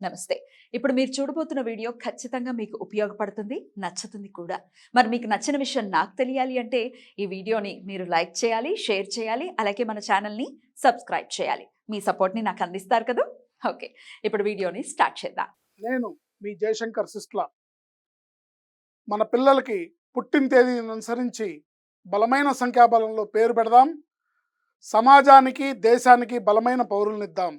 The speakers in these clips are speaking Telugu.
నమస్తే. ఇప్పుడు మీరు చూడబోతున్న వీడియో ఖచ్చితంగా మీకు ఉపయోగపడుతుంది, నచ్చుతుంది కూడా. మరి మీకు నచ్చిన విషయం నాకు తెలియాలి అంటే ఈ వీడియోని మీరు లైక్ చేయాలి, షేర్ చేయాలి, అలాగే మన ఛానల్‌ని సబ్స్క్రైబ్ చేయాలి. మీ సపోర్ట్‌ని నాకు అందిస్తారు కదూ! ఓకే. ఇప్పుడు వీడియోని స్టార్ట్ చేద్దాం. నేను మీ జయశంకర్ సిస్లా. మన పిల్లలకి పుట్టిన తేదీని అనుసరించి బలమైన సంఖ్యాబలంలో పేరు పెడదాం. సమాజానికి దేశానికి బలమైన పౌరులనిద్దాం.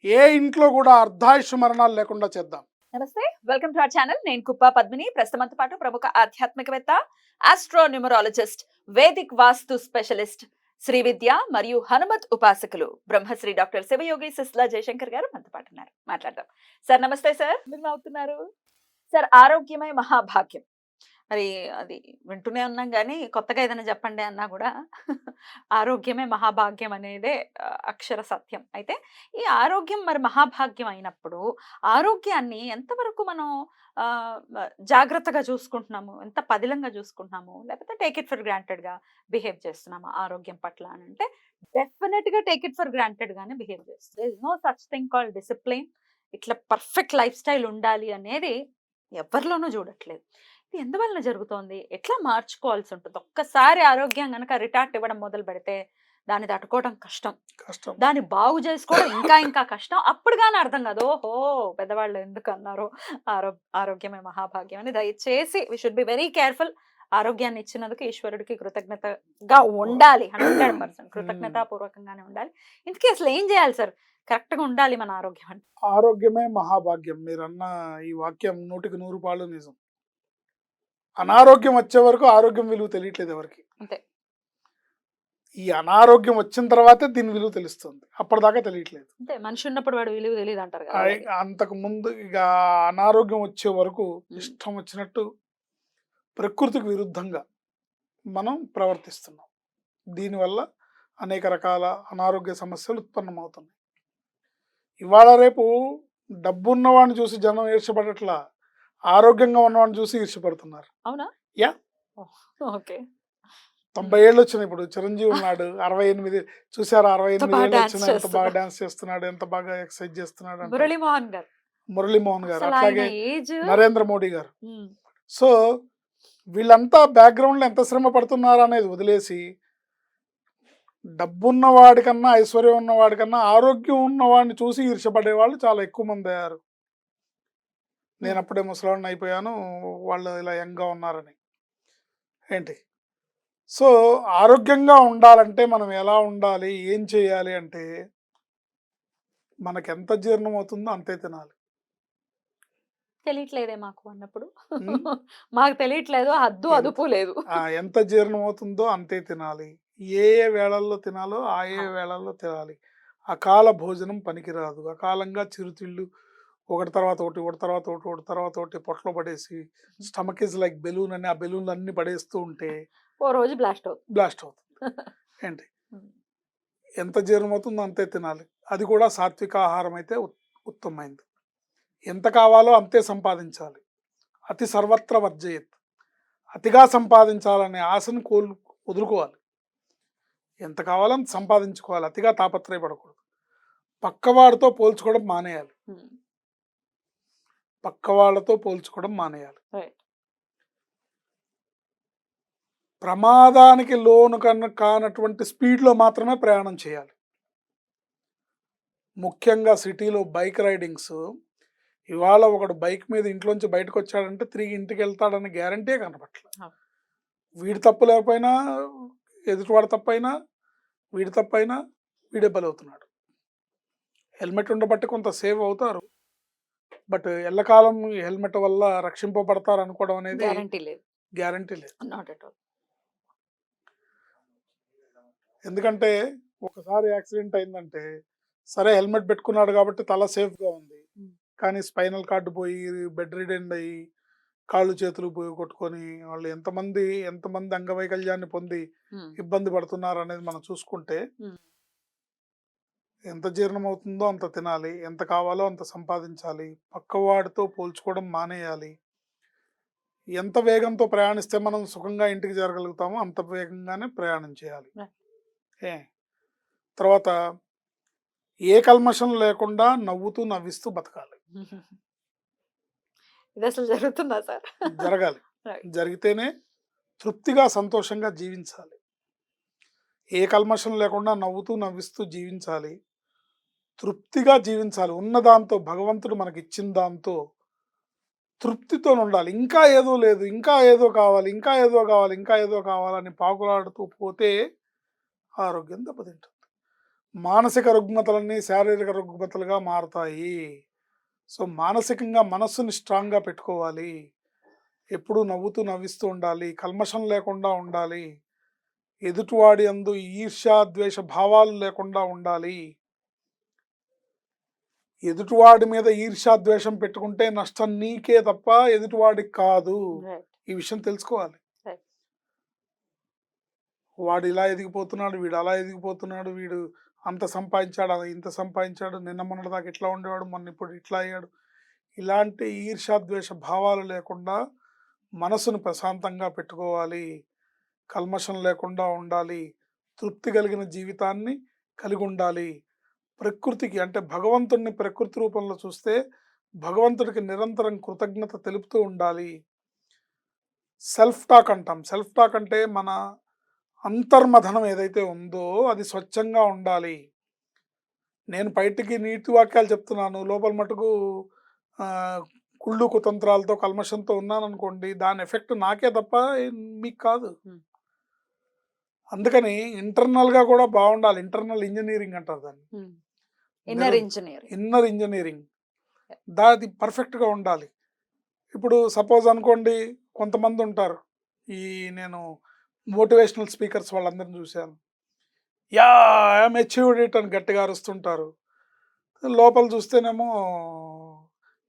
ఏ ఇంట్లో కూడా అర్ధాయుష్ మరణాలు లేకుండా చేద్దాం. నమస్తే. Welcome to our channel. నేను కుప్పా పద్మిని. ప్రస్తుతంతో పాటు ప్రముఖ ఆధ్యాత్మికవేత్త, ఆస్ట్రోన్యూమరాలజిస్ట్, వేదిక్ వాస్తు స్పెషలిస్ట్, శ్రీ విద్య మరియు హనుమత్ ఉపాసకులు బ్రహ్మశ్రీ డాక్టర్ శివయోగి సిస్లా జయశంకర్ గారు మనతో పాటు ఉన్నారు. మాట్లాడదాం. సార్ నమస్తే సార్. మీరు నవ్వుతున్నారు. సార్ ఆరోగ్యమే మహాభాగ్యం. మరి అది వింటూనే ఉన్నాం గానీ కొత్తగా ఏదైనా చెప్పండి అన్నా కూడా ఆరోగ్యమే మహాభాగ్యం అనేదే అక్షర సత్యం. అయితే ఈ ఆరోగ్యం మరి మహాభాగ్యం అయినప్పుడు ఆరోగ్యాన్ని ఎంతవరకు మనం జాగ్రత్తగా చూసుకుంటున్నాము, ఎంత పదిలంగా చూసుకుంటున్నాము, లేకపోతే టేక్ ఇట్ ఫర్ గ్రాంటెడ్‌గా బిహేవ్ చేస్తున్నామా ఆరోగ్యం పట్ల అని అంటే డెఫినిట్‌గా టేక్ ఇట్ ఫర్ గ్రాంటెడ్ గానే బిహేవ్ చేస్తాం. There is no such thing called discipline. ఇట్లా పర్ఫెక్ట్ లైఫ్ స్టైల్ ఉండాలి అనేది ఎవరిలోనూ చూడట్లేదు. ఇది ఎందువలన జరుగుతోంది? ఎట్లా మార్చుకోవాల్సి ఉంటుంది? ఒక్కసారి ఆరోగ్యం గనక రిటార్ట్ ఇవ్వడం మొదలు పెడితే దాన్ని తట్టుకోవడం కష్టం. దాన్ని బాగు చేసుకోవడం ఇంకా ఇంకా కష్టం. అప్పుడు గాని అర్థం కాదు. ఓహో! పెద్దవాళ్ళు ఎందుకు అన్నారో ఆరోగ్యమే మహాభాగ్యం అని. దయచేసి we should be very careful. ఆరోగ్యాన్ని ఇచ్చినందుకు ఈశ్వరుడికి కృతజ్ఞతగా ఉండాలి. 100% కృతజ్ఞతాపూర్వకంగానే ఉండాలి. ఇంతకీ అసలు ఏం చేయాలి సార్? కరెక్ట్‌గా ఉండాలి మన ఆరోగ్యం అంటే? ఆరోగ్యమే మహాభాగ్యం. మీరన్న ఈ వాక్యం 100కి 100 పాళ్ళు నిజం. అనారోగ్యం వచ్చే వరకు ఆరోగ్యం విలువ తెలియట్లేదు ఎవరికి. అంతే. ఈ అనారోగ్యం వచ్చిన తర్వాతే దీని విలువ తెలుస్తుంది. అప్పటిదాకా తెలియట్లేదు. అంతే. మనిషి ఉన్నప్పుడు వాడు విలువ తెలీదు అంటారు కదా! అంతకు ముందు ఇక అనారోగ్యం వచ్చే వరకు ఇష్టం వచ్చినట్టు ప్రకృతికి విరుద్ధంగా మనం ప్రవర్తిస్తున్నాం. దీనివల్ల అనేక రకాల అనారోగ్య సమస్యలు ఉత్పన్నమవుతున్నాయి. ఇవాళ రేపు డబ్బున్నవాడిని చూసి జనం ఈర్ష్యపడట్లా, ఆరోగ్యంగా ఉన్నవాడిని చూసి ఈర్ష్యపడుతున్నారు. అవునా? యా. ఓకే. 90 ఏళ్ళు వచ్చినాయి. ఇప్పుడు చిరంజీవి ఉన్నాడు 68. చూసారా 68 ఏళ్ళు వచ్చినా ఎంత బాగా డాన్స్ చేస్తున్నాడు, ఎంత బాగా ఎక్సర్సైజ్ చేస్తున్నాడు. మురళీమోహన్ గారు అట్లాగే నరేంద్ర మోడీ గారు. సో వీళ్ళంతా బ్యాక్గ్రౌండ్ లో ఎంత శ్రమ పడుతున్నారు అనేది వదిలేసి డబ్బున్న వాడికన్నా ఐశ్వర్యం ఉన్న వాడికన్నా ఆరోగ్యం ఉన్నవాడిని చూసి ఈర్ష్యపడే వాళ్ళు చాలా ఎక్కువ మంది అయ్యారు. నేను అప్పుడే ముసలాడిని అయిపోయాను, వాళ్ళు ఇలా యంగ్గా ఉన్నారని. ఏంటి? సో ఆరోగ్యంగా ఉండాలంటే మనం ఎలా ఉండాలి, ఏం చేయాలి అంటే మనకు ఎంత జీర్ణం అవుతుందో అంతే తినాలి. తెలియట్లేదే మాకు అన్నప్పుడు. మాకు తెలియట్లేదు, హద్దు అదుపు లేదు. ఎంత జీర్ణం అవుతుందో అంతే తినాలి. ఏ ఏ వేళల్లో తినాలో ఆ ఏ వేళల్లో తినాలి. అకాల భోజనం పనికిరాదు. అకాలంగా చిరుతిళ్ళు ఒకటి తర్వాత ఒకటి, ఒకటి తర్వాత ఒకటి, ఒకటి తర్వాత ఒకటి పొట్టలో పడేసి స్టమక్ ఇస్ లైక్ బెలూన్ అని ఆ బెలూన్లు అన్ని పడేస్తూ ఉంటే ఓ రోజు బ్లాస్ట్ అవుతుంది. ఏంటి? ఎంత జీర్ణం అవుతుందో అంతే తినాలి. అది కూడా సాత్విక ఆహారం అయితే ఉత్తమమైంది. ఎంత కావాలో అంతే సంపాదించాలి. అతి సర్వత్ర వర్జయత్. అతిగా సంపాదించాలనే ఆశను వదులుకోవాలి. ఎంత కావాలో అంత సంపాదించుకోవాలి. అతిగా తాపత్రయపడకూడదు. పక్కవాడితో పోల్చుకోవడం మానేయాలి. ప్రమాదానికి లోను కానటువంటి స్పీడ్లో మాత్రమే ప్రయాణం చేయాలి. ముఖ్యంగా సిటీలో బైక్ రైడింగ్స్. ఇవాళ ఒకడు బైక్ మీద ఇంట్లోంచి బయటకు వచ్చాడంటే తిరిగి ఇంటికి వెళ్తాడని గ్యారంటీ కనపట్ల. వీడి తప్పు లేకపోయినా, ఎదుటివాడి తప్పైనా, వీడి తప్పైనా వీడే బలవుతున్నాడు. హెల్మెట్ ఉండబట్టి కొంత సేవ్ అవుతారు, బట్ ఎల్లకాలం హెల్మెట్ వల్ల రక్షింపబడతారు అనుకోవడం అనేది గ్యారంటీ లేదు. ఎందుకంటే ఒకసారి యాక్సిడెంట్ అయిందంటే సరే హెల్మెట్ పెట్టుకున్నాడు కాబట్టి తల సేఫ్గా ఉంది, కానీ స్పైనల్ కార్డు పోయి బెడ్ రిడెండ్ అయ్యి కాళ్ళు చేతులు పోయి కొట్టుకొని వాళ్ళు ఎంతమంది అంగవైకల్యాన్ని పొంది ఇబ్బంది పడుతున్నారు అనేది మనం చూసుకుంటే ఎంత జీర్ణం అవుతుందో అంత తినాలి, ఎంత కావాలో అంత సంపాదించాలి, పక్కవాడితో పోల్చుకోవడం మానేయాలి. ఎంత వేగంతో ప్రయాణిస్తే మనం సుఖంగా ఇంటికి చేరగలుగుతామో అంత వేగంగానే ప్రయాణం చేయాలి. తర్వాత ఏ కల్మషం లేకుండా నవ్వుతూ నవ్విస్తూ బతకాలి. ఇది అసలు జరుగుతుందా సార్? జరగాలి. రైట్. జరిగితేనే తృప్తిగా సంతోషంగా జీవించాలి. ఏ కల్మషం లేకుండా నవ్వుతూ నవ్విస్తూ జీవించాలి. తృప్తిగా జీవించాలి. ఉన్న దాంతో, భగవంతుడు మనకిచ్చిన దాంతో తృప్తితోనుండాలి. ఇంకా ఏదో లేదు, ఇంకా ఏదో కావాలి, ఇంకా ఏదో కావాలి, ఇంకా ఏదో కావాలని పాకులాడుతూ పోతే ఆరోగ్యం దెబ్బతింటుంది. మానసిక రుగ్మతలన్నీ శారీరక రుగ్మతలుగా మారతాయి. సో, మానసికంగా మనస్సుని స్ట్రాంగ్‌గా పెట్టుకోవాలి. ఎప్పుడూ నవ్వుతూ నవ్విస్తూ ఉండాలి. కల్మషం లేకుండా ఉండాలి. ఎదుటివాడి యందు ఈర్ష్య, ద్వేష భావాలు లేకుండా ఉండాలి. ఎదుటివాడి మీద ఈర్ష్య, ద్వేషం పెట్టుకుంటే నష్టం నీకే తప్ప ఎదుటివాడికి కాదు. రైట్. ఈ విషయం తెలుసుకోవాలి. రైట్. వాడు ఇలా ఎదిగిపోతున్నాడు, వీడు అలా ఎదిగిపోతున్నాడు, వీడు అంత సంపాదించాడు, ఇంత సంపాదించాడు, నిన్న మొన్నటిదాకా ఇట్లా ఉండేవాడు, మొన్న ఇప్పుడు ఇట్లా అయ్యాడు. ఇలాంటి ఈర్ష్య, ద్వేష భావాలు లేకుండా మనసును ప్రశాంతంగా పెట్టుకోవాలి. కల్మషం లేకుండా ఉండాలి. తృప్తి కలిగిన జీవితాన్ని కలిగి ఉండాలి. ప్రకృతికి అంటే భగవంతుడిని ప్రకృతి రూపంలో చూస్తే భగవంతుడికి నిరంతరం కృతజ్ఞత తెలుపుతూ ఉండాలి. సెల్ఫ్ టాక్ అంటాం. సెల్ఫ్ టాక్ అంటే మన అంతర్మథనం ఏదైతే ఉందో అది స్వచ్ఛంగా ఉండాలి. నేను బయటికి నీతి వాక్యాలు చెప్తున్నాను, లోపల మటుకు కుళ్ళు కుతంత్రాలతో కల్మషంతో ఉన్నాననుకోండి, దాని ఎఫెక్ట్ నాకే తప్ప మీకు కాదు. అందుకని ఇంటర్నల్గా కూడా బాగుండాలి. ఇంటర్నల్ ఇంజనీరింగ్ అంటారు దాన్ని. Inner engineering. ఇన్నర్ ఇంజనీరింగ్ దాది పర్ఫెక్ట్గా ఉండాలి. ఇప్పుడు సపోజ్ అనుకోండి, కొంతమంది ఉంటారు, ఈ నేను మోటివేషనల్ స్పీకర్స్ వాళ్ళందరిని చూశాను. యా ఐఎమ్ అచీవ్డ్ ఇట్ అని గట్టిగా అరుస్తుంటారు. లోపల చూస్తేనేమో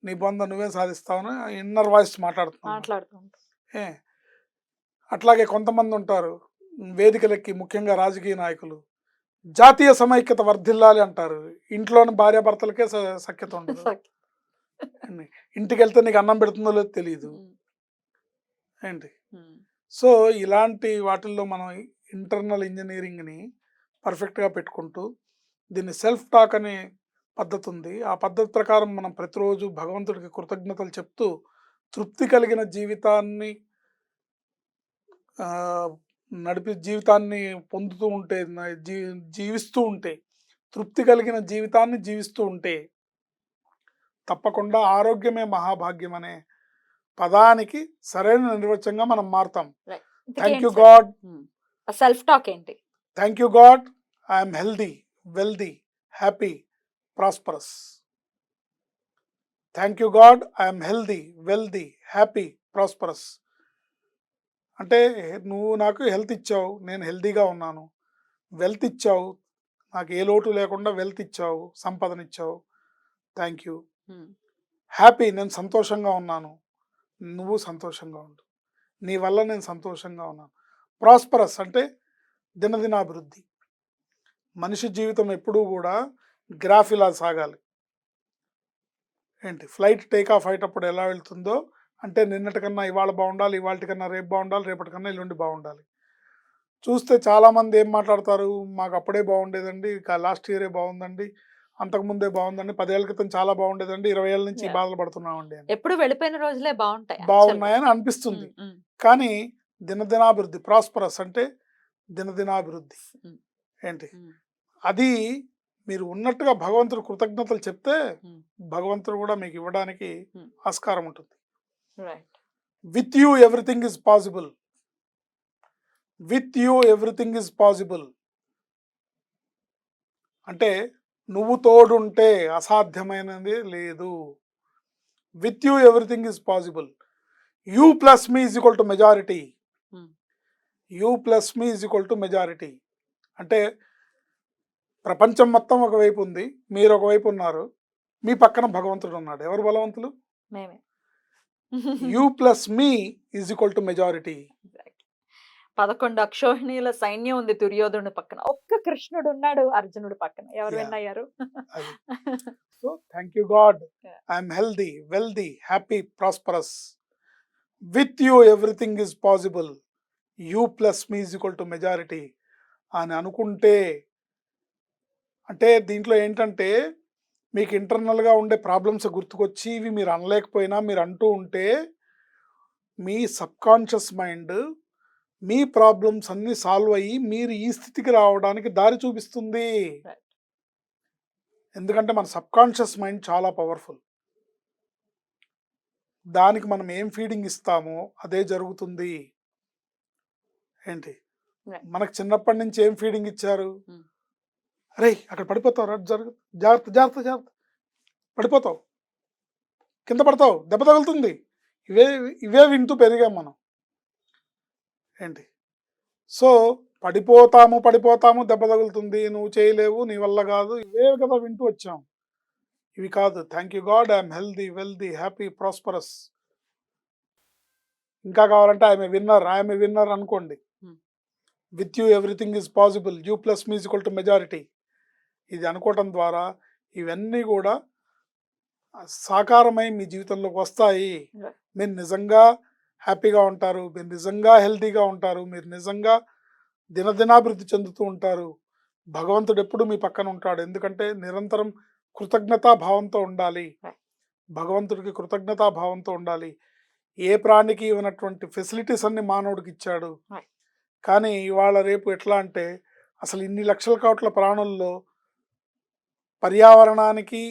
నీ బొంద నువ్వే సాధిస్తావని ఇన్నర్ వాయిస్ మాట్లాడుతున్నాను. ఏ అట్లాగే కొంతమంది ఉంటారు వేదికలెక్కి, ముఖ్యంగా రాజకీయ నాయకులు, జాతీయ సమైక్యత వర్ధిల్లాలి అంటారు. ఇంట్లోని భార్యాభర్తలకే సఖ్యత ఉండదు. ఇంటికి వెళ్తే నీకు అన్నం పెడుతుందో లేదో తెలియదు ఏంటి. సో ఇలాంటి వాటిల్లో మనం ఇంటర్నల్ ఇంజనీరింగ్ని పర్ఫెక్ట్గా పెట్టుకుంటూ, దీన్ని సెల్ఫ్ టాక్ అనే పద్ధతి ఉంది. ఆ పద్ధతి ప్రకారం మనం ప్రతిరోజు భగవంతుడికి కృతజ్ఞతలు చెప్తూ తృప్తి కలిగిన జీవితాన్ని జీవితాన్ని పొందుతూ ఉంటే, జీవిస్తూ ఉంటే, తృప్తి కలిగిన జీవితాన్ని జీవిస్తూ ఉంటే తప్పకుండా ఆరోగ్యమే మహాభాగ్యం అనే పదానికి సరైన నిర్వచనంగా మనం మారుతాం. Thank you god. Self talk ఏంటి? Thank you god, I'm healthy, wealthy, happy, prosperous. Thank you god, I'm healthy, wealthy, happy, prosperous. అంటే నువ్వు నాకు హెల్త్ ఇచ్చావు, నేను హెల్దీగా ఉన్నాను. వెల్త్ ఇచ్చావు, నాకు ఏ లోటు లేకుండా వెల్త్ ఇచ్చావు, సంపదనిచ్చావు, థ్యాంక్ యూ. హ్యాపీ, నేను సంతోషంగా ఉన్నాను, నువ్వు సంతోషంగా ఉండు, నీ వల్ల నేను సంతోషంగా ఉన్నాను. ప్రాస్పరస్ అంటే దినదినాభివృద్ధి. మనిషి జీవితం ఎప్పుడూ కూడా గ్రాఫ్ ఇలా సాగాలి. ఏంటి, ఫ్లైట్ టేక్ ఆఫ్ అయ్యేటప్పుడు ఎలా వెళ్తుందో అంటే నిన్నటికన్నా ఇవాళ బాగుండాలి, ఇవాళకన్నా రేపు బాగుండాలి, రేపటికన్నా ఎల్లుండి బాగుండాలి. చూస్తే చాలామంది ఏం మాట్లాడతారు, మాకు అప్పుడే బాగుండేదండి, లాస్ట్ ఇయరే బాగుందండి, అంతకుముందే బాగుందండి, 10 ఏళ్ళ క్రితం చాలా బాగుండేదండి, 20 ఏళ్ళ నుంచి బాధలు పడుతున్నామండి, ఎప్పుడు వెళ్ళిపోయిన రోజులే బాగున్నాయని అనిపిస్తుంది. కానీ దినదినాభివృద్ధి, ప్రాస్పరస్ అంటే దినదినాభివృద్ధి ఏంటి, అది మీరు ఉన్నట్టుగా భగవంతుడు కృతజ్ఞతలు చెప్తే భగవంతుడు కూడా మీకు ఇవ్వడానికి ఆస్కారం ఉంటుంది. With you everything is possible. With you everything is possible అంటే నువ్వు తోడుంటే అసాధ్యమైనది లేదు. With you everything is possible. You plus me is equal to majority. You plus me is equal to majority అంటే ప్రపంచం మొత్తం ఒకవైపు ఉంది, మీరు ఒకవైపు ఉన్నారు, మీ పక్కన భగవంతుడు ఉన్నాడు. ఎవరు బలవంతులు? You plus me is equal to majority. 11 అక్షోహిణీల సైన్యం ఉంది దుర్యోధనుడి పక్కన, ఒక్క కృష్ణుడు ఉన్నాడు అర్జునుడి పక్కన. ఎవరు విన్ అయ్యారు? So thank you god, I'm healthy, wealthy, happy, prosperous. With you everything is possible. You plus me is equal to majority అని అనుకుంటే అంటే దీంట్లో ఏంటంటే మీకు ఇంటర్నల్గా ఉండే ప్రాబ్లమ్స్ గుర్తుకొచ్చి ఇవి మీరు అనలేకపోయినా మీరు అంటూ ఉంటే మీ సబ్కాన్షియస్ మైండ్ మీ ప్రాబ్లమ్స్ అన్ని సాల్వ్ అయ్యి మీరు ఈ స్థితికి రావడానికి దారి చూపిస్తుంది. Right. ఎందుకంటే మన సబ్కాన్షియస్ మైండ్ చాలా పవర్ఫుల్. దానికి మనం ఏం ఫీడింగ్ ఇస్తామో అదే జరుగుతుంది. ఏంటి Right. మనకు చిన్నప్పటి నుంచి ఏం ఫీడింగ్ ఇచ్చారు? Hmm. అరే అక్కడ పడిపోతావు, రా జరుగు, జాగ్రత్త జాగ్రత్త జాగ్రత్త, పడిపోతావు, కింద పడతావు, దెబ్బ తగులుతుంది. ఇవే ఇవే వింటూ పెరిగాం మనం. ఏంటి సో పడిపోతాము పడిపోతాము, దెబ్బ తగులుతుంది, నువ్వు చేయలేవు, నీ వల్ల కాదు, ఇవే కదా వింటూ వచ్చాం. ఇవి కాదు. Thank you god, I'm healthy, wealthy, happy, prosperous. ఇంకా కావాలంటే ఐఎమ్ ఏ విన్నర్ అనుకోండి. Hmm. With you everything is possible, you plus me equal to majority. ఇది అనుకోవటం ద్వారా ఇవన్నీ కూడా సాకారమై మీ జీవితంలోకి వస్తాయి. Right. మీరు నిజంగా హ్యాపీగా ఉంటారు, మీరు నిజంగా హెల్తీగా ఉంటారు, మీరు నిజంగా దినదినాభివృద్ధి చెందుతూ ఉంటారు. భగవంతుడు ఎప్పుడు మీ పక్కన ఉంటాడు. ఎందుకంటే నిరంతరం కృతజ్ఞతాభావంతో ఉండాలి. Right. భగవంతుడికి కృతజ్ఞతాభావంతో ఉండాలి. ఏ ప్రాణికి ఇవ్వనటువంటి ఫెసిలిటీస్ అన్ని మానవుడికి ఇచ్చాడు. Right. కానీ ఇవాళ రేపు ఎట్లా అంటే అసలు ఇన్ని లక్షల కోట్ల ప్రాణుల్లో పర్యావరణానికి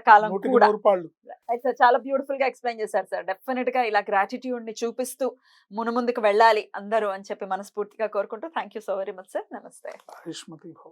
కాలం నూటికి కూడా. 100 పాళ్ళు. అయితే చాలా బ్యూటిఫుల్ గా ఎక్స్ప్లెయిన్ చేశారు సార్. డెఫినెట్ గా ఇలా గ్రాటిట్యూడ్ ని చూపిస్తూ మునుముందుకు వెళ్ళాలి అందరూ అని చెప్పి మనస్ఫూర్తిగా కోరుకుంటూ thank you so very much sir. నమస్తే. ఆయుష్మతి భవ.